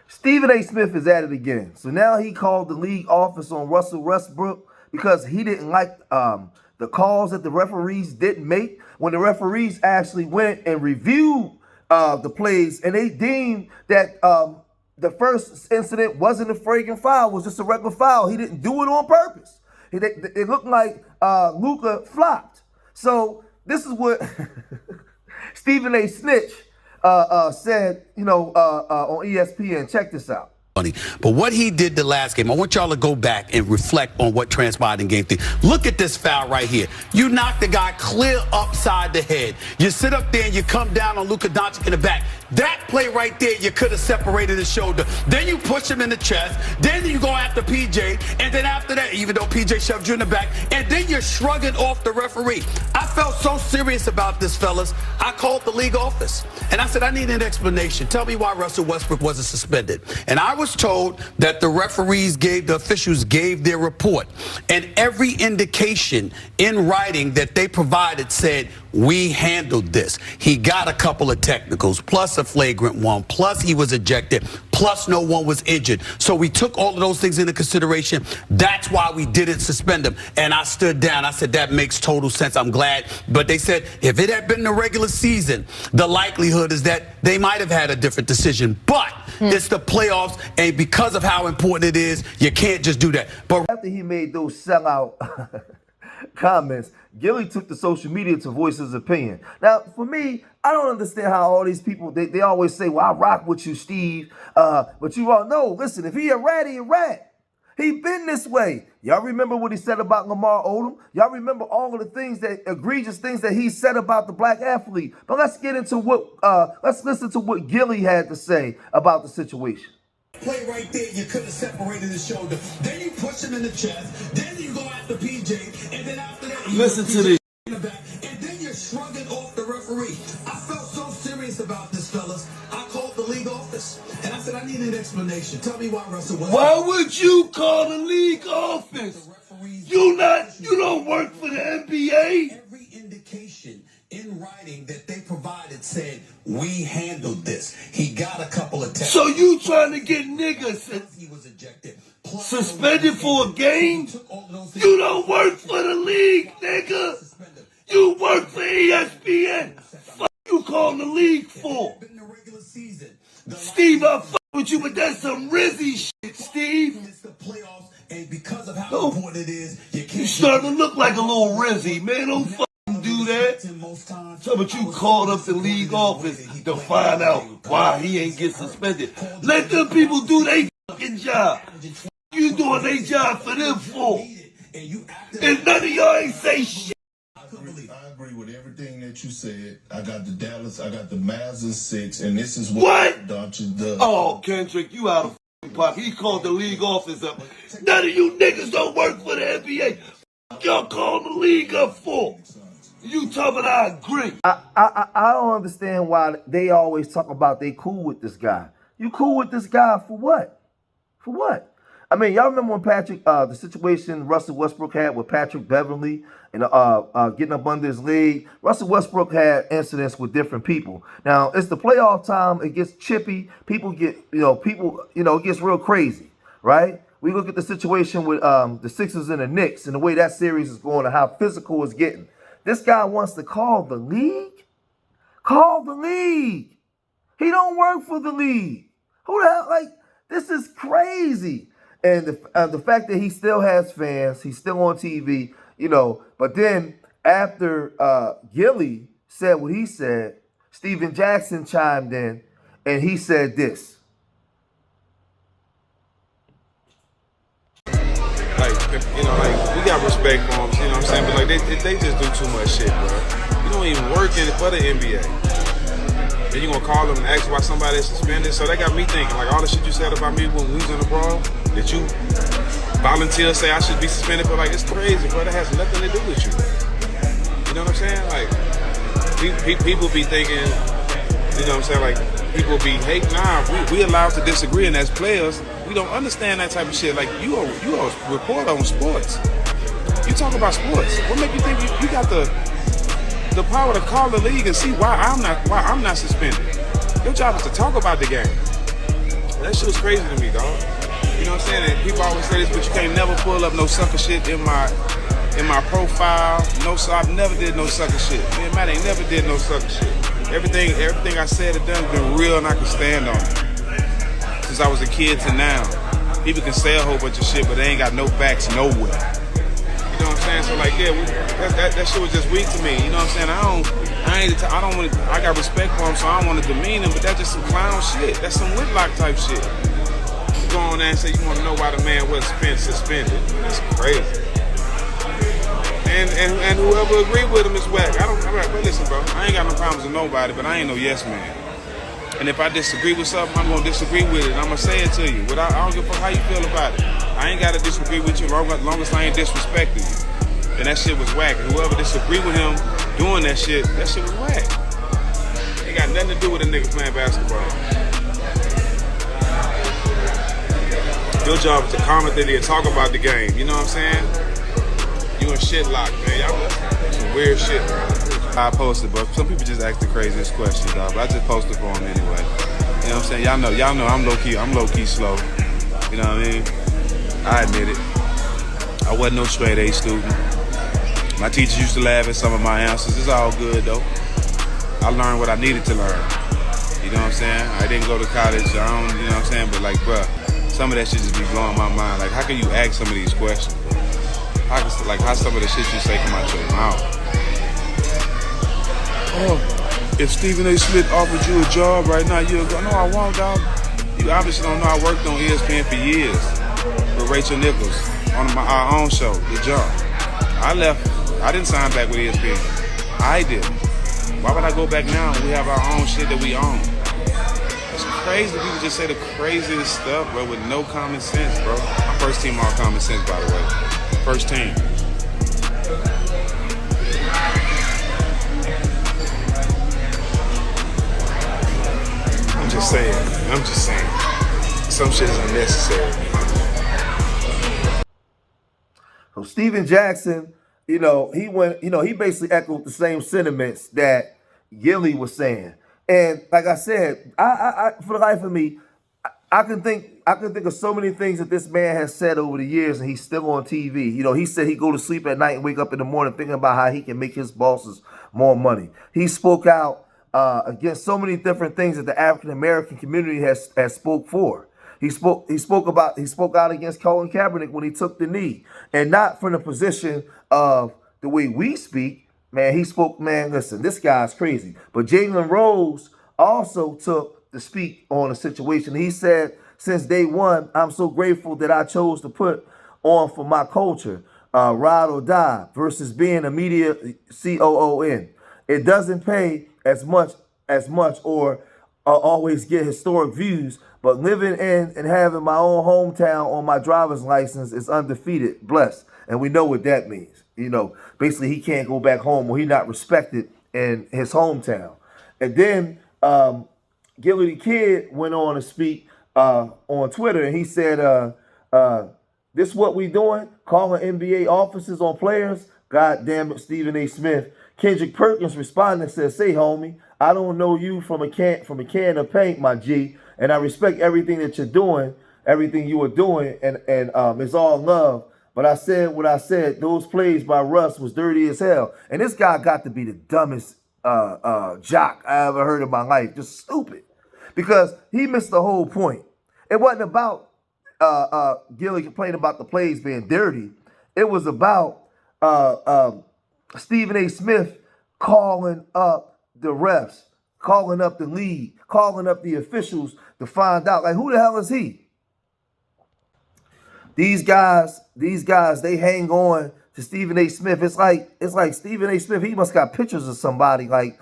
Stephen A. Smith is at it again. So now he called the league office on Russell Westbrook because he didn't like the calls that the referees didn't make. When the referees actually went and reviewed the plays, and they deemed that the first incident wasn't a flagrant foul, it was just a regular foul. He didn't do it on purpose. It looked like Luka flopped. So this is what Stephen A. Snitch said, on ESPN. Check this out. But what he did the last game, I want y'all to go back and reflect on what transpired in game 3. Look at this foul right here. You knock the guy clear upside the head. You sit up there and you come down on Luka Doncic in the back. That play right there, you could have separated his shoulder. Then you push him in the chest. Then you go after PJ. And then after that, even though PJ shoved you in the back, and then you're shrugging off the referee. I felt so serious about this, fellas. I called the league office. And I said, I need an explanation. Tell me why Russell Westbrook wasn't suspended. And I was told that the officials gave their report. And every indication in writing that they provided said, we handled this. He got a couple of technicals, plus a flagrant one, plus he was ejected, plus no one was injured. So we took all of those things into consideration. That's why we didn't suspend him. And I stood down. I said, that makes total sense. I'm glad. But they said, if it had been the regular season, the likelihood is that they might have had a different decision. But it's the playoffs, and because of how important it is, you can't just do that. But after he made those sellout comments, Gillie took to social media to voice his opinion. Now, for me, I don't understand how all these people, they always say, well, I rock with you, Steve. But you all know, listen, if he a rat, he a rat. He been this way. Y'all remember what he said about Lamar Odom? Y'all remember all of the things egregious things that he said about the black athlete. But let's get into let's listen to what Gillie had to say about the situation. Play right there, you could have separated his shoulder. Then you push him in the chest. Then you go after PJ. And then after that, listen to this. In the back, and then you're shrugging off the referee. I felt so serious about this, fellas. I called the league office. And I said, I need an explanation. Tell me why Russell Westbrook. Why would you call the league office? You don't work for the NBA. Every indication in writing that they provided said, we handled this. He got a couple of tests. So you trying to get niggas he was ejected. Suspended for a game? You don't work for the league, nigga. You work for ESPN. Fuck you calling the league for? Steve, I fuck with you, but that's some Rizzy shit, Steve. It's the playoffs, and because of how important it is, you starting to look like a little Rizzy, man. Don't fucking do that. So, but you called up the league office to find out why he ain't get suspended. Let them people do their fucking job. You doing their job for them for. And none of y'all ain't say shit. I agree with everything that you said. I got the Dallas, I got the Mavs in 6, and this is what Doncic does. Oh, Kendrick, you out of pocket. He called the league office up. None of you niggas don't work for the NBA. Y'all call the league up for. You talking, I agree. I don't understand why they always talk about they cool with this guy. You cool with this guy for what? For what? I mean, y'all remember when the situation Russell Westbrook had with Patrick Beverly and getting up under his leg? Russell Westbrook had incidents with different people. Now, it's the playoff time. It gets chippy. People get, it gets real crazy, right? We look at the situation with the Sixers and the Knicks and the way that series is going and how physical it's getting. This guy wants to call the league? Call the league. He don't work for the league. Who the hell? This is crazy. And the fact that he still has fans, he's still on TV, But then after Gillie said what he said, Steven Jackson chimed in and he said this. We got respect for them, you know what I'm saying? But they just do too much shit, bro. You don't even work for the NBA. Then you gonna call them and ask why somebody is suspended? So that got me thinking, all the shit you said about me when we was in the brawl, that you volunteer say I should be suspended, but it's crazy, bro. That has nothing to do with you. You know what I'm saying? People be thinking, you know what I'm saying? People be hating. Nah, we allowed to disagree, and as players, we don't understand that type of shit. You a reporter on sports. You talk about sports. What make you think you got the power to call the league and see why I'm not suspended? Your job is to talk about the game. That shit was crazy to me, dog. You know what I'm saying? And people always say this, but you can't never pull up no sucker shit in my profile. No, so I've never did no sucker shit. Me and Matt ain't never did no sucker shit. Everything I said and done has been real, and I can stand on it. Since I was a kid to now, people can say a whole bunch of shit, but they ain't got no facts nowhere. You know what I'm saying? So like, yeah, that shit was just weak to me. You know what I'm saying? I got respect for him, so I don't want to demean him, but that's just some clown shit. That's some Whitlock type shit. You go on there and say you want to know why the man was suspended. That's crazy. And whoever agreed with him is whack. But listen, bro, I ain't got no problems with nobody, but I ain't no yes man. And if I disagree with something, I'm gonna disagree with it. And I'm gonna say it to you. But I don't give a fuck how you feel about it. I ain't gotta disagree with you long as I ain't disrespecting you. And that shit was whack. And whoever disagreed with him doing that shit was whack. Ain't got nothing to do with a nigga playing basketball. Your job is to commentate and talk about the game. You know what I'm saying? You in shit lock, man. Y'all some weird shit. I posted, but some people just ask the craziest questions, dog. But I just posted for them anyway. You know what I'm saying? Y'all know I'm low key slow. You know what I mean? I admit it. I wasn't no straight A student. My teachers used to laugh at some of my answers. It's all good though. I learned what I needed to learn. You know what I'm saying? I didn't go to college. You know what I'm saying? But like, bruh, some of that shit just be blowing my mind. Like, how can you ask some of these questions? How some of the shit you say come out your mouth? Oh, if Stephen A. Smith offered you a job right now, you'll go, no, I won't, dog. You obviously don't know I worked on ESPN for years with Rachel Nichols on our own show, The Jump. I left. I didn't sign back with ESPN. I did. Why would I go back now when we have our own shit that we own? It's crazy. People just say the craziest stuff, bro, with no common sense, bro. My first team all common sense, by the way. First team. I'm just saying. Some shit is unnecessary. So Steven Jackson, he basically echoed the same sentiments that Gillie was saying. And like I said, I for the life of me, I can think of so many things that this man has said over the years, and he's still on TV. He said he go to sleep at night and wake up in the morning thinking about how he can make his bosses more money. He spoke out against so many different things that the African American community has spoke for. He spoke out against Colin Kaepernick when he took the knee, and not from the position of the way we speak. Man, he spoke. Man, listen, this guy's crazy. But Jalen Rose also took to speak on the situation. He said, since day one, I'm so grateful that I chose to put on for my culture, ride or die, versus being a media COON. It doesn't pay as much or always get historic views, but living in and having my own hometown on my driver's license is undefeated, blessed. And we know what that means. Basically he can't go back home, or he's not respected in his hometown. And then Gillie the Kid went on to speak on Twitter, and he said, this what we doing? Calling NBA officers on players? God damn it, Stephen A. Smith. Kendrick Perkins responded and said, say, homie, I don't know you from a can of paint, my G, and I respect everything that you're doing, everything you are doing, and it's all love. But I said what I said. Those plays by Russ was dirty as hell. And this guy got to be the dumbest jock I ever heard in my life. Just stupid. Because he missed the whole point. It wasn't about Gillie complaining about the plays being dirty. It was about Stephen A. Smith calling up the refs, calling up the league, calling up the officials to find out, like, who the hell is he? These guys, they hang on to Stephen A. Smith. It's like Stephen A. Smith, he must got pictures of somebody. Like,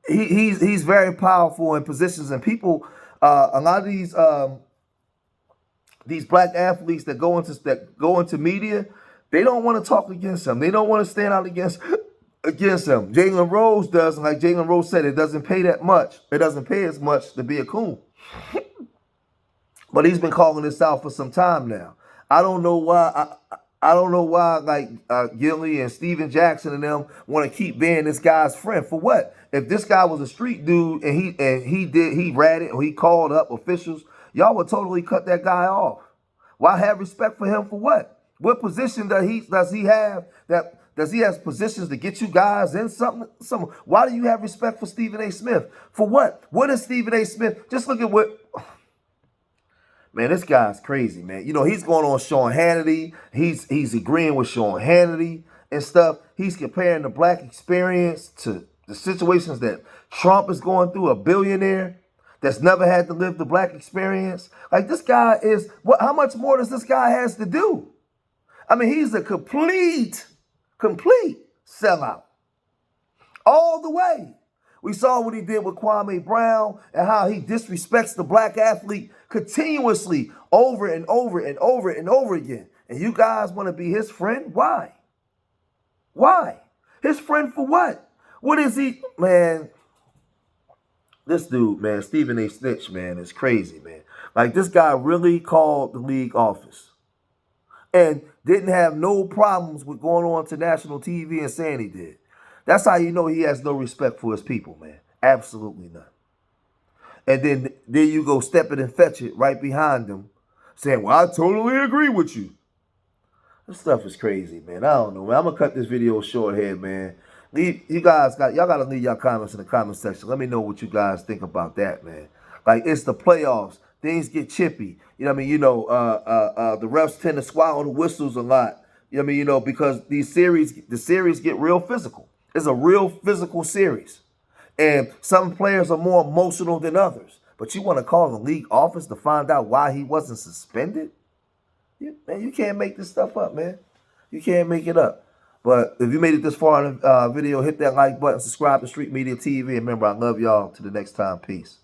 he's very powerful in positions, and people, a lot of these black athletes that go into media, they don't want to talk against him. They don't want to stand out against him. Jalen Rose does, and like Jalen Rose said, it doesn't pay that much. It doesn't pay as much to be a coon. But he's been calling this out for some time now. I don't know why. I don't know why, like Gillie and Steven Jackson and them want to keep being this guy's friend. For what? If this guy was a street dude and he ratted or he called up officials, y'all would totally cut that guy off. Why have respect for him for what? What position does he have that does he have positions to get you guys in something? Why do you have respect for Stephen A. Smith? For what? What is Stephen A. Smith? Just look at what. Man, this guy's crazy, man. You know, he's going on Sean Hannity. He's agreeing with Sean Hannity and stuff. He's comparing the black experience to the situations that Trump is going through, a billionaire that's never had to live the black experience. Like, this guy is, what? How much more does this guy has to do? I mean, he's a complete sellout. All the way. We saw what he did with Kwame Brown and how he disrespects the black athlete continuously over and over and over and over again. And you guys want to be his friend? Why? Why? His friend for what? What is he? Man, this dude, man, Stephen A. Snitch, man, is crazy, man. Like, this guy really called the league office and didn't have no problems with going on to national TV and saying he did. That's how you know he has no respect for his people, man. Absolutely none. And then you go step it and fetch it right behind him, saying, well, I totally agree with you. This stuff is crazy, man. I don't know, man. I'm going to cut this video short here, man. Y'all got to leave your comments in the comment section. Let me know what you guys think about that, man. Like, it's the playoffs. Things get chippy. You know what I mean? You know, the refs tend to swallow the whistles a lot. You know what I mean? You know, because the series get real physical. It's a real physical series. And some players are more emotional than others. But you want to call the league office to find out why he wasn't suspended? Man, you can't make this stuff up, man. You can't make it up. But if you made it this far in the video, hit that like button, subscribe to Street Media TV. And remember, I love y'all. Till the next time, peace.